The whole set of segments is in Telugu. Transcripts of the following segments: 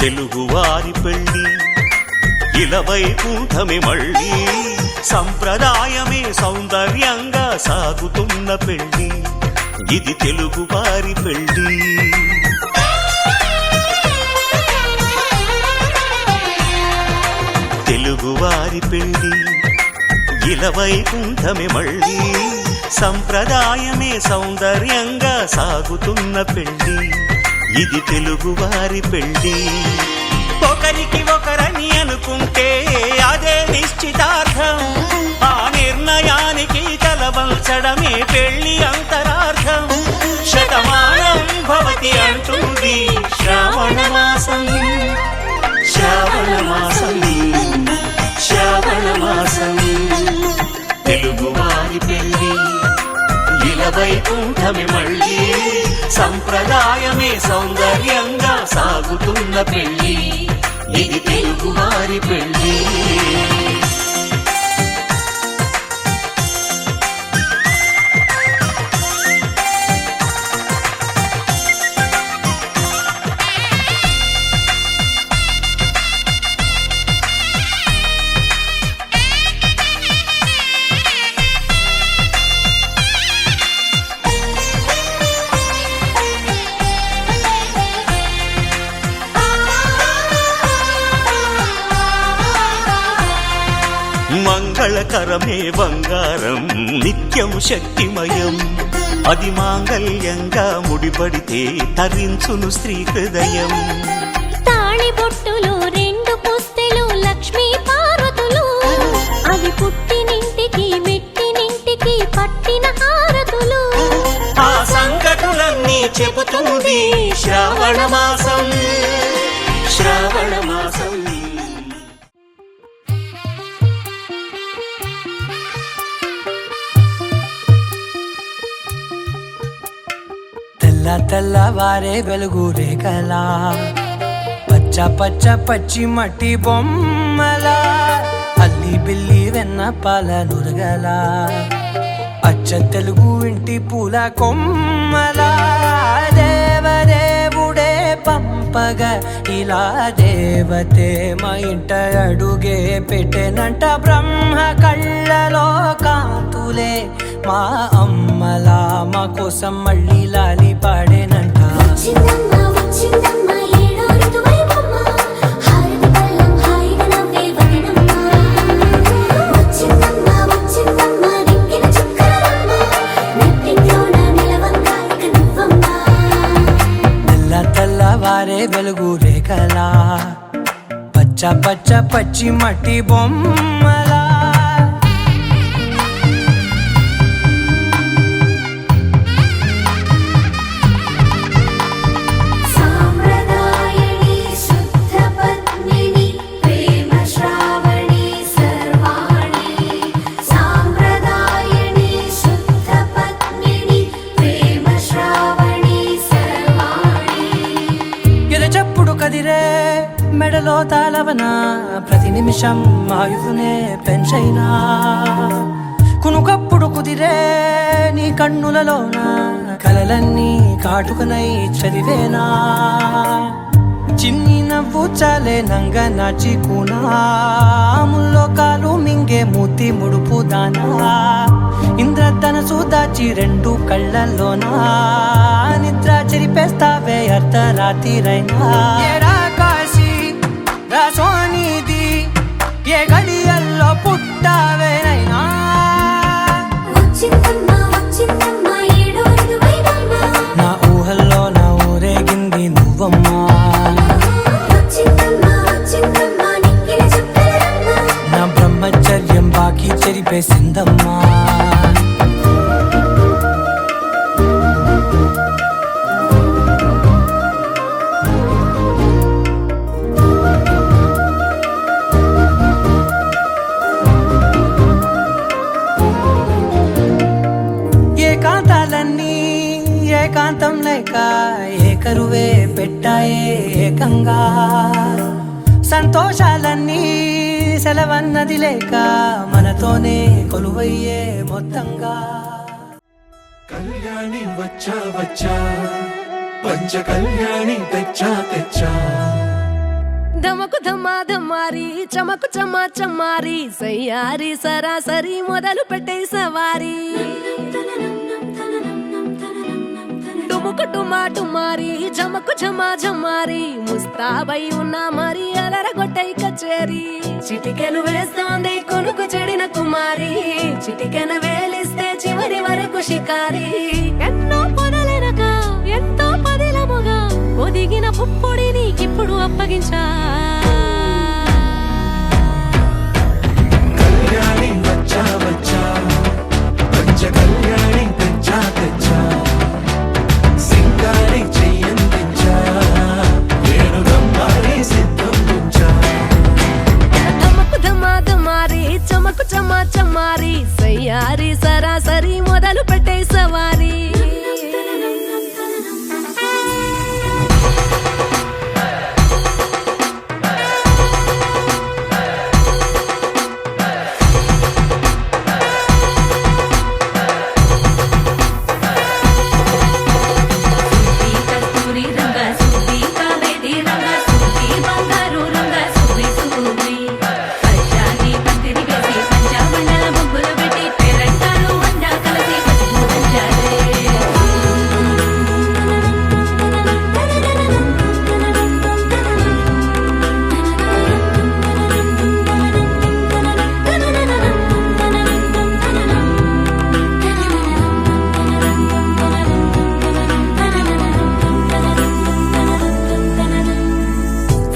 తెలుగువారి పెళ్లి ఇలవైకుంఠమే మళ్ళీ సంప్రదాయమే సౌందర్యంగా సాగుతున్న పెళ్లి ఇది తెలుగువారి పెళ్లి. తెలుగువారి పెళ్లి ఇలవైకుంఠమే మళ్ళీ సంప్రదాయమే సౌందర్యంగా సాగుతున్న పెళ్లి ఇది తెలుగువారి పెళ్లి. ఒకరికి ఒకరని అనుకుంటే అదే నిశ్చితార్థం, ఆ నిర్ణయానికి తలవంచడమే పెళ్లి అంతరార్థం. శతమానం భవతి అంటుంది శ్రావణ మాసం, శ్రావణ మాసం, శ్రావణ మాసం. తెలుగువారి పెళ్లి ఇలవైకుంఠమే మళ్ళీ సంప్రదాయమే సౌందర్యంగా సాగుతున్న పెళ్లి ఇది తెలుగువారి పెళ్లి. మంగళకరమే బంగారం నిత్యం శక్తిమయం, అది మాంగళ్యంగా ముడిపడితే తరించును స్త్రీ హృదయం. తాళి బొట్టులు రెండు పుస్తెలు లక్ష్మీ పార్వతులు, అవి పుట్టినింటికి మెట్టినింటికి పట్టిన హారతులు. ఆ సంగతులన్నీ చెబుతుంది శ్రావణ మాసం, శ్రావణ మాసం. తెల్లవారే వెలుగు రేఖలా పచ్చ పచ్చ పచ్చి మట్టి బొమ్మలా అల్లి బిల్లి వెన్న పాల నురగలా అచ్చ తెలుగు ఇంటి పూల కొమ్మలా దేవదేవుడే పంపగా ఇలా దేవతే మా ఇంట అడుగే పెట్టెనంట. బ్రహ్మ కళ్ళలో కాంతులే మా అమ్మలా మా కోసం మళ్ళీ లాలి పాడేనంట. తెల్లవారే వెలుగు రేఖలా పచ్చ పచ్చ పచ్చి మట్టి బొమ్మలా మెడలో తాళవన ప్రతి నిమిషం ఆయువునే పెంచైనా కునుకప్పుడు కుదిరే నీ కన్నులలోన కలలన్నీ కాటుకనై చదివేనా. చిన్ని నవ్వు చాలే నంగ నాచి కూనాముల్లో కాలు మింగే మూతి ముడుపు దానా ఇంద్రధనసు దాచి రెండు కళ్ళల్లోనా నిద్ర చెరిపేస్తావే అర్ధరాత్రిరైనా. సోనిది ఏ గడియల్లో పుట్టావేనైనా నా ఊహల్లో నా ఊరేగింది నువ్వమ్మా, నా బ్రహ్మచర్యం బాకీ చెరిపేసిందమ్మా. ఏకాంతం లేక ఏకరువే పెట్టాయే ఏకంగా సంతోషాలన్నీ సెలవన్నది లేక మనతోనే కొలువయ్యే మొత్తంగా. కళ్యాణి వచ్చా వచ్చా పంచ కళ్యాణి తెచ్చా తెచ్చా ధమకు ధమ్మా ధమ్మారి చమకు చమ్మా చమ్మారి సయ్యారి సరాసరి మొదలు పెట్టే సవారీ డుముకు డుమా డుమారి జమకు ఝమా ఝమారి ముస్తాబై ఉన్నా మరి అలరగొట్టై కచేరి చిటికెను వేస్తోంది కొనుకు చెడిన కుమారి చిటికెను వేలిస్తే చివరి వరకు షికారి ఎన్నో పొదలెనక ఎంతో పదిలముగా ఒదిగిన పుప్పొడి నీకిప్పుడు అప్పగించా కళ్యాణి వచ్చా వచ్చా పంచ కళ్యాణి తెచ్చా తెచ్చా సింగారి చెయ్యందించా ఏడు గమ్మారి సిద్ధందించా ధమకు ధమ్మా ధమ్మారి చమకు చమ్మా చమ్మారి సయ్యారి సరాసరి మొదలు పెట్టే సవారీ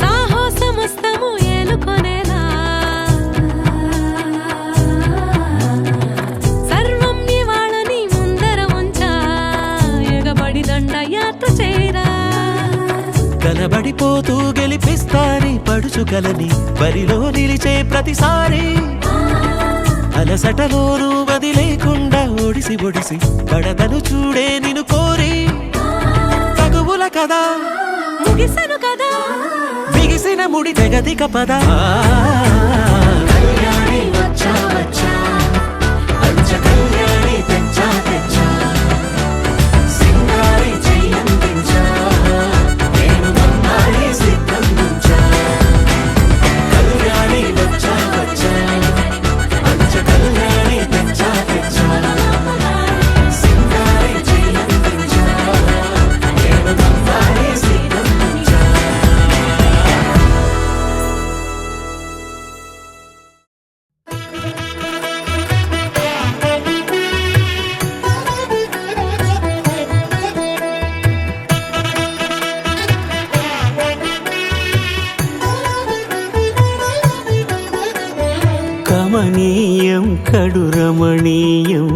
సాహసమస్తము ఏలుకొనేలా సర్వం ఇవాళని ముందర ఉంచా ఎగబడి దండయాత్ర చేరా కనబడిపోతూ గెలిపిస్తాని పడుచుకలని బరిలో నిలిచే ప్రతిసారి అలసటలోనూ వదిలేకుండా ఒడిసి ఒడిసి కడతను చూడే నిన్ను కోరి తగువుల కదా ముగిసను కదా బిగిసిన ముడి తెగదిక పద కళ్యాణి వచ్చా వచ్చా పంచ కళ్యాణి తెచ్చా తెచ్చా సింగారి చెయ్యందించా ఏడు గమ్మారి సిద్ధందించా కళ్యాణి వచ్చా వచ్చా పంచ కళ్యాణి తెచ్చా తెచ్చా సింగారి చెయ్యందించా ఏడు గమ్మారి సిద్ధందించా కమనీయం కడు రమణీయం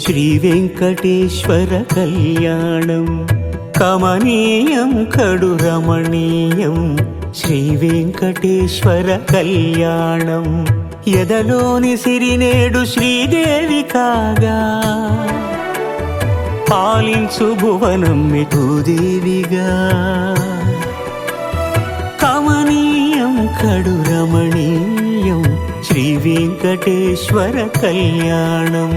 శ్రీ వెంకటేశ్వర కళ్యాణం కమనీయం కడు రమణీయం శ్రీ వెంకటేశ్వర కళ్యాణం ఎదలోని సిరినేడు శ్రీదేవి కాగా పాలించు భువనం భూదేవిగా కమనీయం కడు రమణీయం శ్రీ వెంకటేశ్వర కళ్యాణం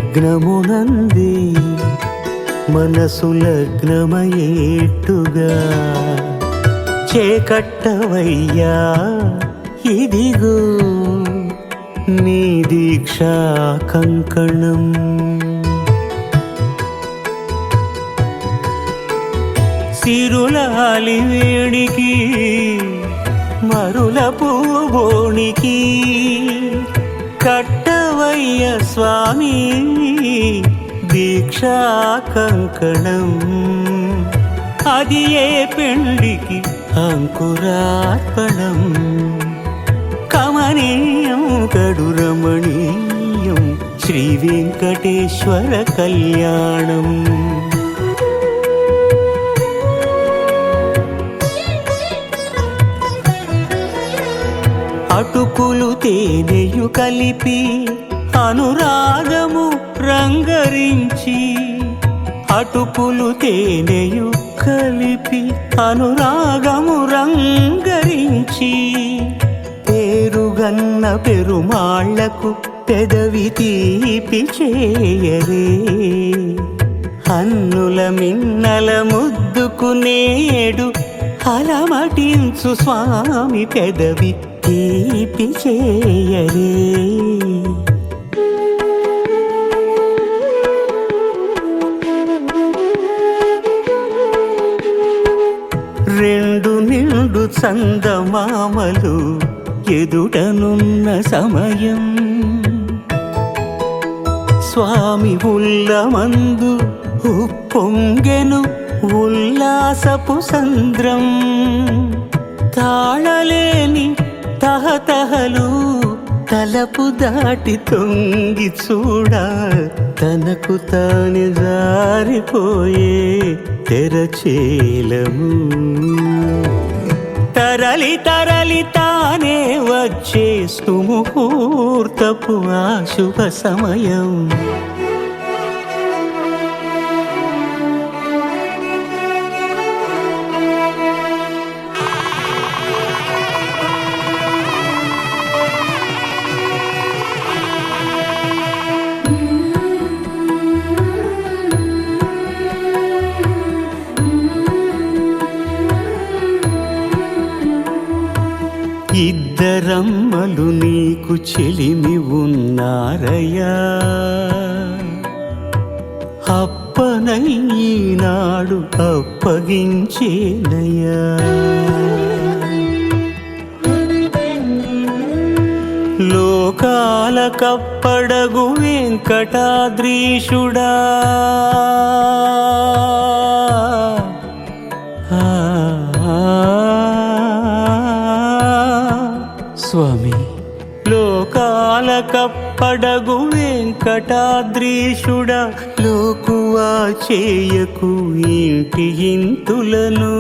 లగ్నమునంది మనసు లగ్నమయేట్టుగా చేకట్టవయ్యా ఇదిగో నీ దీక్షా కంకణం సిరులాలి వేడికి మరుల పూబోనికి కట్టవయ్య స్వామి దీక్షా కంకణం అది ఏ పెళ్లికి అంకురార్పణం కమనీయం కడు రమణీయం శ్రీ వెంకటేశ్వర కళ్యాణం అటుకులు తేనెయు కలిపి అనురాగము రంగరించి అటుకులు తేనెయు కలిపి అనురాగము రంగరించి పేరుగన్న పెరుమాళ్లకు పెదవి తీపి చేయరే అన్నుల మిన్నల ముద్దుకునేడు అలమటించు స్వామి పెదవి తీపి చేయరే రెండు నిండు చందమామలు ఎదుటనున్న సమయం స్వామి ఉల్లమందు ఉప్పొంగెను ఉల్లాసపు సంద్రం తాళలేని తహతహలు తలపు దాటి తొంగి చూడ తనకు తానే జారిపోయే తెరచేలము తరలి తరలి తానే వచ్చే సుముహూర్తపు ఆ శుభ సమయం ఇద్దరమ్మలు నీకు చెలిమి ఉన్నారయ్యా అప్పనయ్యనాడు అప్పగించేనయ్యా లోకాల కప్పడగు వెంకటాద్రీషుడా స్వామి లోకాల కప్పడగు వెంకటాద్రీషుడా లోకువా చేయకు ఇంటి ఇంతులను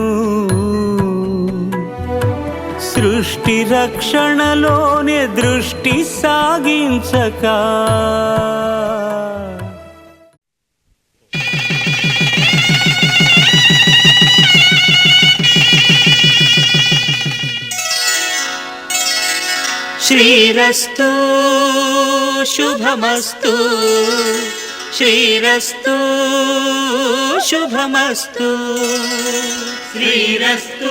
సృష్టి రక్షణలోనే దృష్టి సాగించక శ్రీరస్తు శుభమస్తు శ్రీరస్తు శుభమస్తు శ్రీరస్తు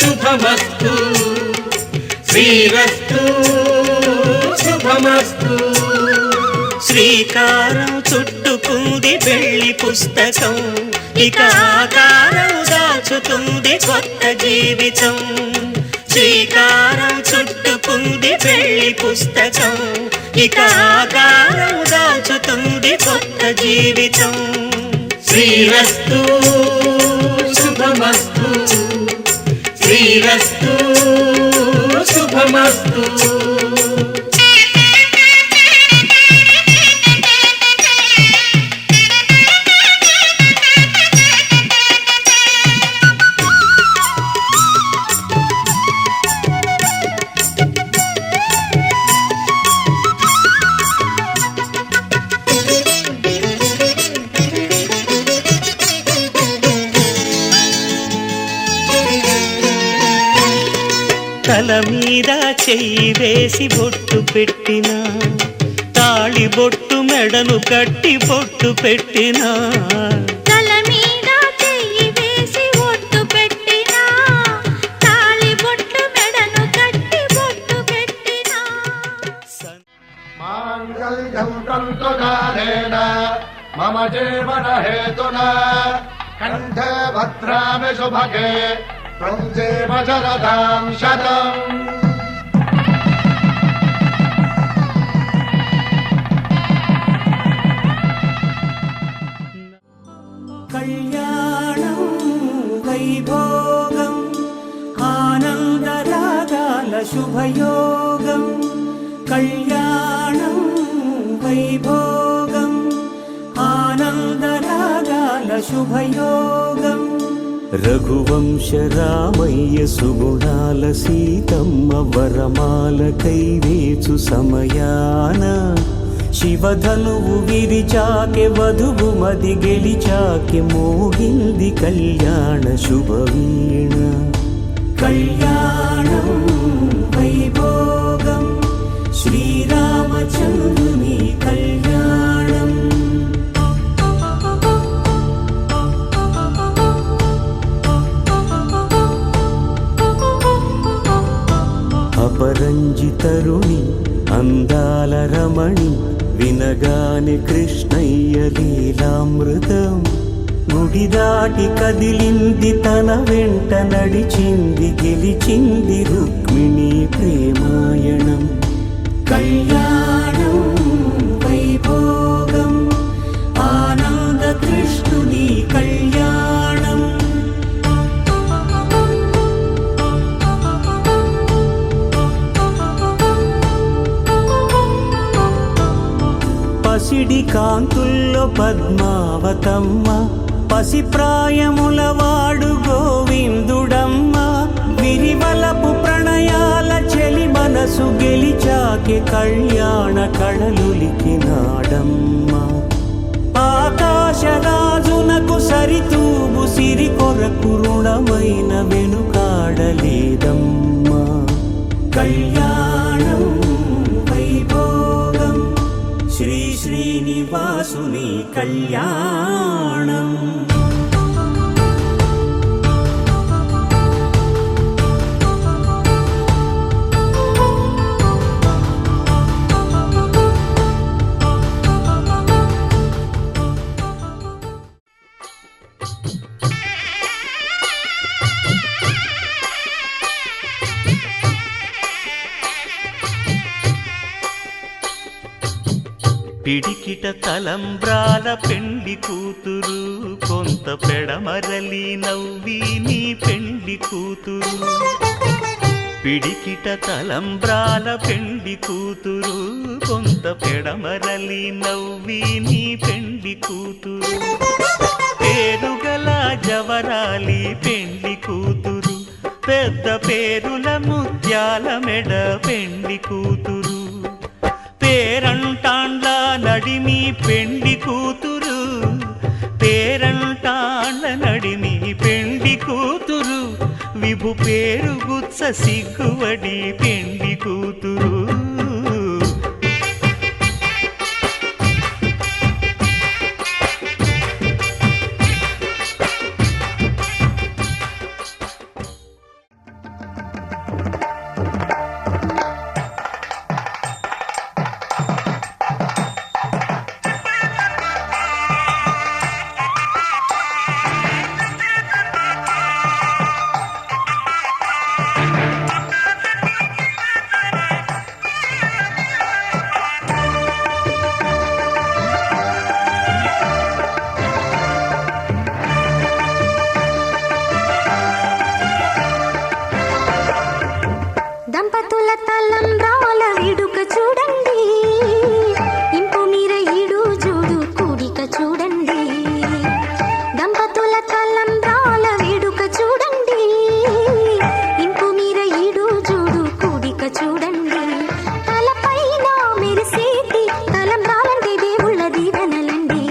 శుభమస్తు శ్రీరస్తు శుభమస్తు శ్రీకారం చుట్టుకుంది పెళ్లి పుస్తకం ఇక ఆకారం దాచుతుంది కొత్త జీవితం శ్రీకారం చుట్టుకుంది పెళ్లి పుస్తకం ఇక ఆకారం దాచుతుంది కొత్త జీవితం శ్రీరస్తు శుభమస్తు శ్రీరస్తు శుభమస్తు తల మీద చెయ్యి వేసి బొట్టు పెట్టిన తాళి బొట్టు మెడను కట్టి బొట్టు పెట్టిన తల మీద చెయ్యి వేసి ఒట్టు పెట్టినా తాళి బొట్టు మెడను కట్టి బొట్టు పెట్టినా మాంగళ్యం తంతుకాలేన మమ జీవన హేతున కంఠే భద్రామి శుభగే త్వం జీవ శరదాం శతం కళ్యాణం వైభోగం ఆనందరాగాల శుభయోగం కళ్యాణం వైభోగం ఆనందరాగాల శుభయోగం రఘువంశ రామయ్య సుగుణాల సీతమ్మ వరమాల కైవేచు సమయాన శివధనువు విరిచాకె వధువు మది గెలిచాకె మోగింది కళ్యాణ శుభవీణ కళ్యాణం వైభోగం శ్రీరామ రామచంద్రుని కళ్యాణం. అపరంజితరుణి అందాల రమణి వినగానే కృష్ణయ్య లీలామృతం. గుడి దాటి కదిలింది తన వెంట నడిచింది గెలిచింది రుక్మిణి ప్రేమాయణం. కళ్యాణం వైభోగం ఆనంద కృష్ణుని కళ్యాణం. పసిడి కాంతుల్లో పద్మావతమ్మ పసి ప్రాయముల వాడు గోవిందుడమ్మ. విరివలపు ప్రణయాల చెలి మనసు గెలిచాకే కళ్యాణ కళలులికినాడమ్మ. ఆకాశరాజునకు సరితూగు సిరి కొరకు రుణమైన వెనుకాడలేదమ్మా. కళ్యాణం వైభోగం శ్రీ శ్రీనివాసుని కళ్యాణం. పిడికిట తలంబ్రాల పెండ్లి కూతురు కొంత పెడమరలి నవ్వి నీ పెండ్లి కూతురు. పిడికిట తలంబ్రాల పెండ్లి కూతురు కొంత పెడమరలి నవ్వి నీ పెండ్లి కూతురు. పేరుగల జవరాలి పెండ్లి కూతురు పెద్ద పేరుల ముత్యాల మెడ పెండ్లి కూతురు. పేరంటాండ్ల నడిమి పెండ్లి కూతురు పేరంటాండ్ల నడిమి పెండ్లి కూతురు. విభు పేరు గుత్స సిగ్గువడి పెండ్లి కూతురు. దంపతుల తలంబ్రాల వేడుక చూడండి, ఇంపు మీర ఈడు జోడు కూడిక చూడండి. దంపతుల తలంబ్రాల వేడుక చూడండి, ఇంపు మీర ఈడు జోడు కూడిక చూడండి. తలపైన మెరిసేటి తలంబ్రాలంటే దేవుళ్ళ దీవెనలండి.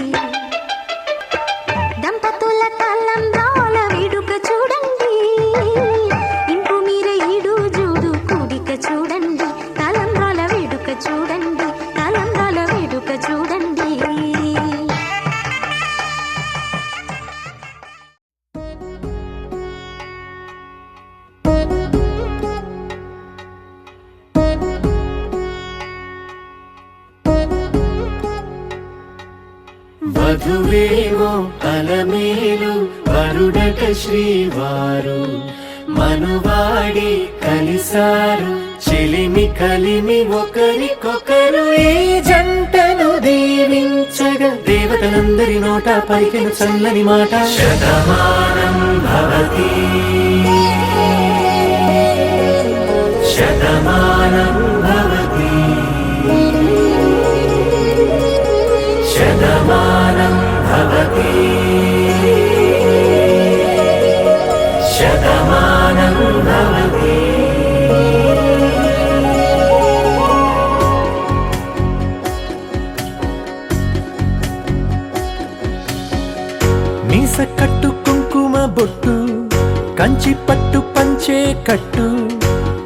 దంపతుల తలంబ్రాల వేడుక చూడండి, ఇంపు మీర ఈడు జోడు కూడిక చూడండి. తలంబ్రాల వేడుక చూడండి, తలంబ్రాల వేడుక చూడండి. వధువేవో అలమేలు వరుడట శ్రీవారు మనువాడి కలిసారు చెలిమి కలిమి ఒకరికొకరు. ఈ జంటను దీవించగా దేవతలందరి నోట పలికిన చల్లని మాట శతమానం భవతి శతమానం భవతి శతమానం భవతి శతమానం భవతి. మీస కట్టు కుంకుమ బొట్టు కంచి పట్టు పంచే కట్టు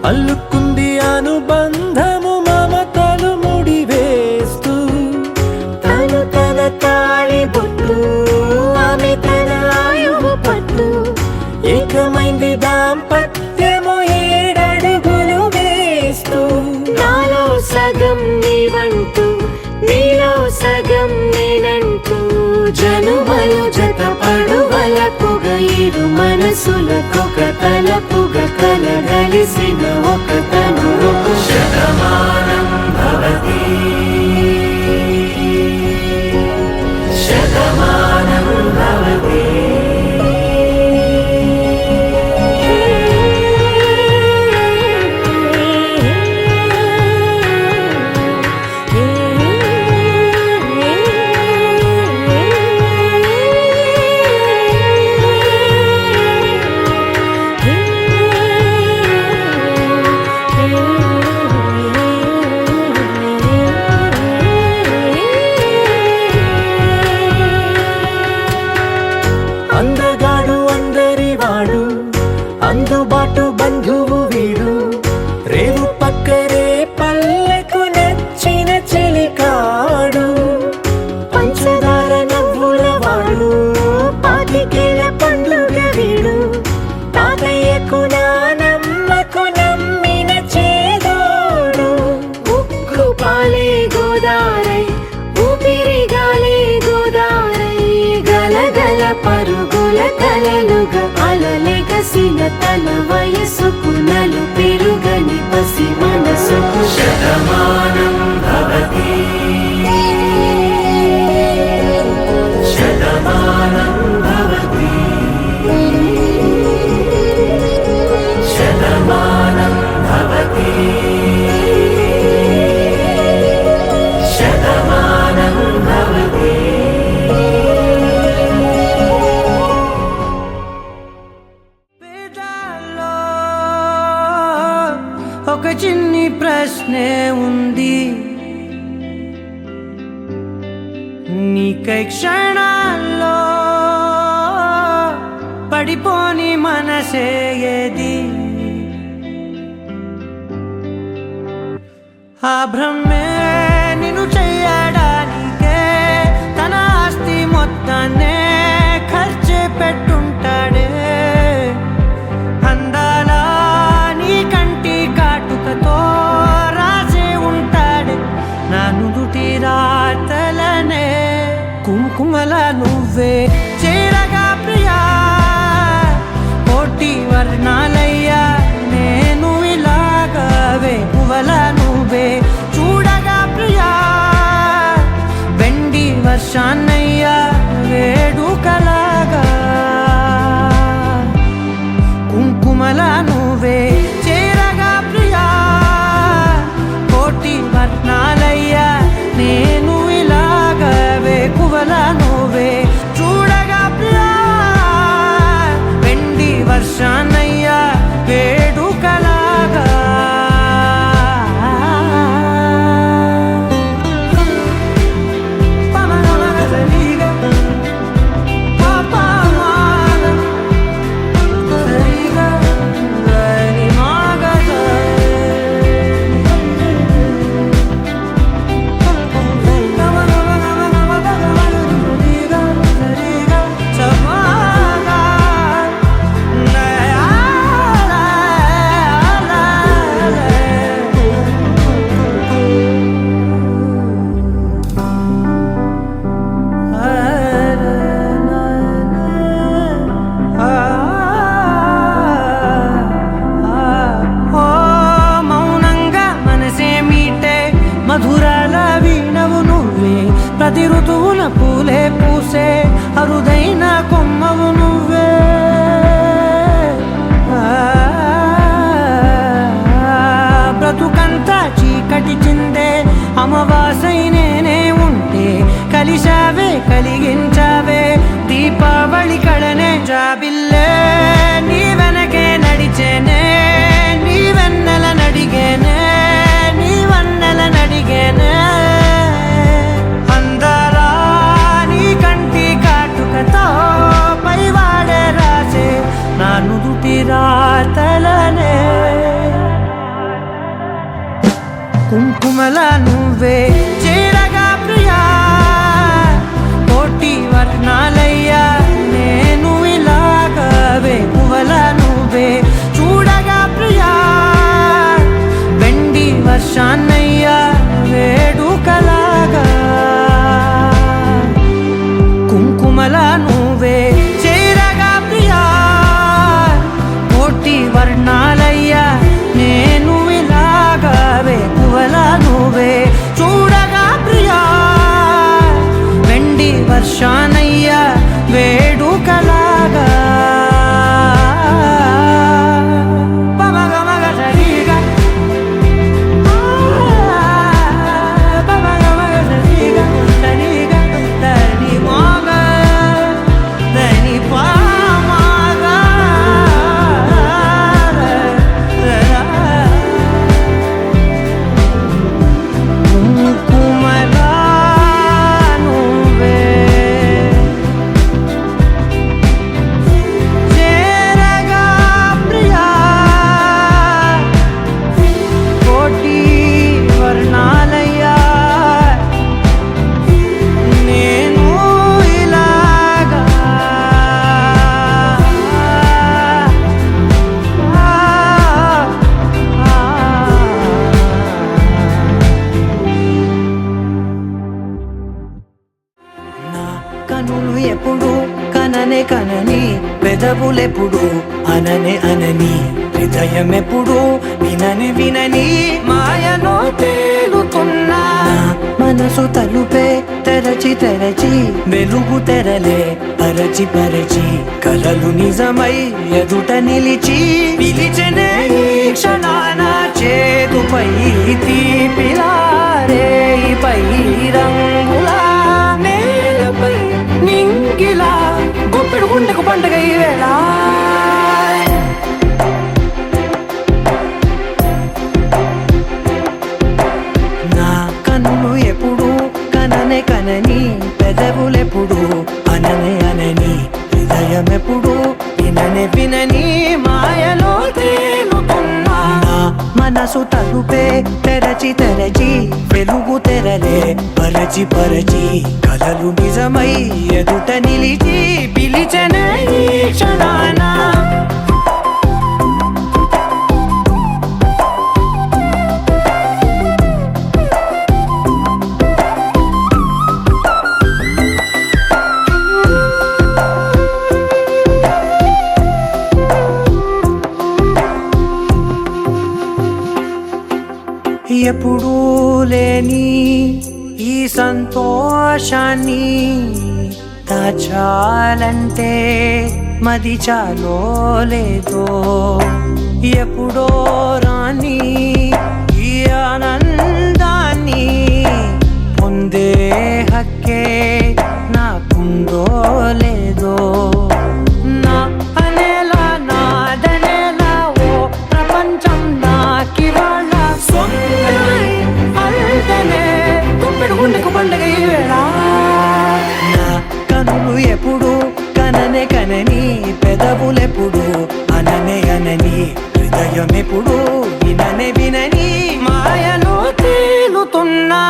అల్లుకుంది అనుబంధము మమతలు ముడివే ఇరు మనసులకొక తలపుగా కలగలిసిన ఒక తను శతమానం భవతి శతమానం భవతి అందగాడు అందరివాడు అందుబాటు బంధువు వీడు రేవు పక్కరే పల్లెకు నచ్చిన చెలికాడు పంచదార నవ్వుల వాడు పాతికేల పండుగ వీడు తాతయ్యకు నానమ్మకు నమ్మిన చేదోడు ఉక్కు పాలే గోదారై ఊపిరిగాలే గోదారై గలగల పరుగుల కలలుగా అలలెగసిన తన వయసుకు నలు పెరుగని పసి మనసుకు శతమానం భవతి శతమానం భవతి శతమానం భవతి శతమానం భవతి వేదాల్లో ఒక చిన్ని ప్రశ్నే ఉంది నీకై క్షణాల్లో పడిపోని మనసే ఏది ఆ భ్రమే నిన్ను చెయ్యడానికే తన ఆస్తి మొత్తాన్నే ఖర్చు పెట్టుంటాడే అందాల నీ కంటి కాటుకతో రాసే ఉంటాడే నా నుదుటి రాతలనే కుంకుమల నువ్వే చేరగా ప్రియా కోటి వర్ణాలయ్యా నేను ఇలాగవే పువ్వల నువ్వే చూడగా ప్రియా వెండి వర్షాన్నయ్యా వేడుకలాగా కుంకుమల నువ్వే చేరగా ప్రియా కోటి వర్ణాలయ్యా నేను ఇలాగవే పువ్వల నువ్వే చూడగా ప్రియా వెండి వర్షాన్నయ్యా వేడుకలాగా మధురాల వీణవు నువ్వే ప్రతి ఋతువుల పూలే పూసే అరుదైన కొమ్మవు నువ్వే బ్రతుకంతా చీకటి చిందే అమవాసై నేనే ఉంటే కలిశావే కలిగించావే దీపావళి కళనే జాబిల్లే నీ వెనకే నడిచేనే నీ వెన్నెల నడిగేనే నీ వన్నెల నడిగేనే అందరా నీ కంటి కాటుకతో పైవాడే రాసే నా నుదుటి రాతలనే కుంకుమల నువ్వే చేరగా ప్రియా కోటి వర్ణాలయ్యా నేను ఇలాగవే పువ్వల నువ్వే చూడగా ప్రియా వెండి వర్షాన్నయ్యా వేడుకలాగా కుంకుమల నువ్వే చేరగా ప్రియా కనులు ఎప్పుడు కననే కనని పెదవులెప్పుడు అననే అనని హృదయం ఎప్పుడు వినని వినని మాయలో తేలుతున్నా మనసు తలుపే తెరచి తెరచి వెలుగు తెరలే పరచి పరచి కలలు నిజమై ఎదుట నిలిచి పిలిచెనే ఈ క్షణాన చేదుపై తీపిలారే పై రంగులా నేలపై నింగిలా గుప్పెడు గుండెకు పండగ ఈ వేళ నా కన్నులు ఎప్పుడు కననే కనని పెదవులెప్పుడు అననే అనని హృదయం ఎప్పుడు విననే వినని మాయలో తేలుతున్నా నా మనసు తలుపే తెరచి తెరచి వెలుగు తెరలే పరచి పరచి కలలు నిజమై ఎదుట నిలిచి పిలిచెనే ఈ క్షణాన ఎప్పుడూ లేని ఈ సంతోషాన్ని దాచాలంటే మది చాలో లేదో ఎప్పుడో రాని ఈ ఆనందాన్ని పొందే హక్కే నాకుందో లేదో నా అనేలా నాదనేలా ఓ ప్రపంచం నాకివాళ గుండెకు పండగ ఈ వేళ నా కనులు ఎప్పుడు కననే కనని పెదవులెప్పుడు అననే అనని హృదయం ఎప్పుడు విననే వినని మాయలో తేలుతున్నా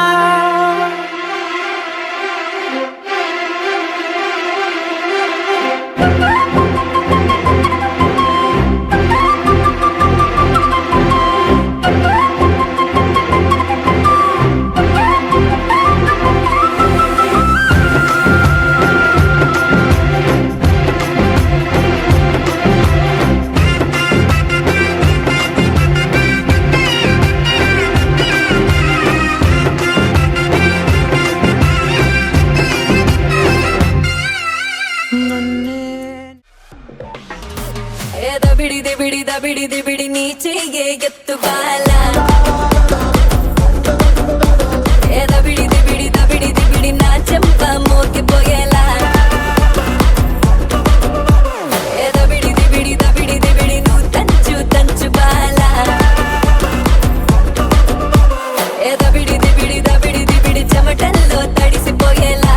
దబిడి దిబిడి నీ చెయ్యే ఎత్తుబాల దబిడి దిబిడి నా చెంప మోగిపోయేలా దబిడి దిబిడి నువ్వు తంచు బాల దబిడి దిబిడి చెమటల్లో తడిసిపోయేలా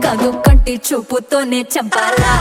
కాదు కంటి చూపుతోనే చంపాలా